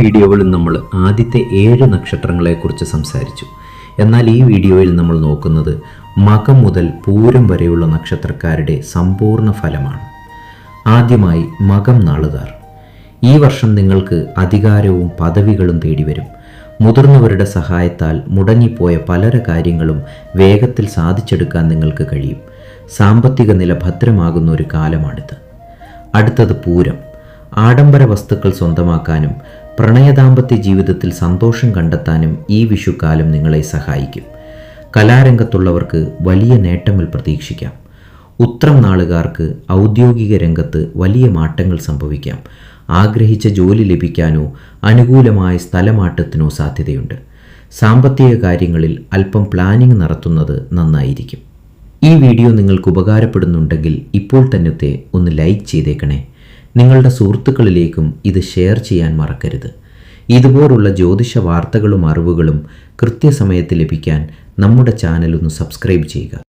വീഡിയോകളിൽ നമ്മൾ ആദ്യത്തെ 7 നക്ഷത്രങ്ങളെക്കുറിച്ച് സംസാരിച്ചു. എന്നാൽ ഈ വീഡിയോയിൽ നമ്മൾ നോക്കുന്നത് മകം മുതൽ പൂരം വരെയുള്ള നക്ഷത്രക്കാരുടെ സമ്പൂർണ്ണ ഫലമാണ്. ആദ്യമായി മകം നാളുകാർ. ഈ വർഷം നിങ്ങൾക്ക് അധികാരവും പദവികളും തേടിവരും. മുതിർന്നവരുടെ സഹായത്താൽ മുടങ്ങിപ്പോയ പല കാര്യങ്ങളും വേഗത്തിൽ സാധിച്ചെടുക്കാൻ നിങ്ങൾക്ക് കഴിയും. സാമ്പത്തിക നില ഭദ്രമാകുന്ന ഒരു കാലമാണിത്. അടുത്തത് പൂരം. ആഡംബര വസ്തുക്കൾ സ്വന്തമാക്കാനും പ്രണയദാമ്പത്യ ജീവിതത്തിൽ സന്തോഷം കണ്ടെത്താനും ഈ വിഷുക്കാലം നിങ്ങളെ സഹായിക്കും. കലാരംഗത്തുള്ളവർക്ക് വലിയ നേട്ടങ്ങൾ പ്രതീക്ഷിക്കാം. ഉത്രം നാളുകാർക്ക് ഔദ്യോഗിക രംഗത്ത് വലിയ മാറ്റങ്ങൾ സംഭവിക്കാം. ആഗ്രഹിച്ച ജോലി ലഭിക്കാനോ അനുകൂലമായ സ്ഥലമാറ്റത്തിനോ സാധ്യതയുണ്ട്. സാമ്പത്തിക കാര്യങ്ങളിൽ അല്പം പ്ലാനിംഗ് നടത്തുന്നത് നന്നായിരിക്കും. ഈ വീഡിയോ നിങ്ങൾക്ക് ഉപകാരപ്പെടുന്നുണ്ടെങ്കിൽ ഇപ്പോൾ തന്നെ ഒന്ന് ലൈക്ക് ചെയ്തേക്കണേ. നിങ്ങളുടെ സുഹൃത്തുക്കളിലേക്കും ഇത് ഷെയർ ചെയ്യാൻ മറക്കരുത്. ഇതുപോലുള്ള ജ്യോതിഷ വാർത്തകളും അറിവുകളും കൃത്യസമയത്ത് ലഭിക്കാൻ നമ്മുടെ ചാനൽ ഒന്ന് സബ്സ്ക്രൈബ് ചെയ്യുക.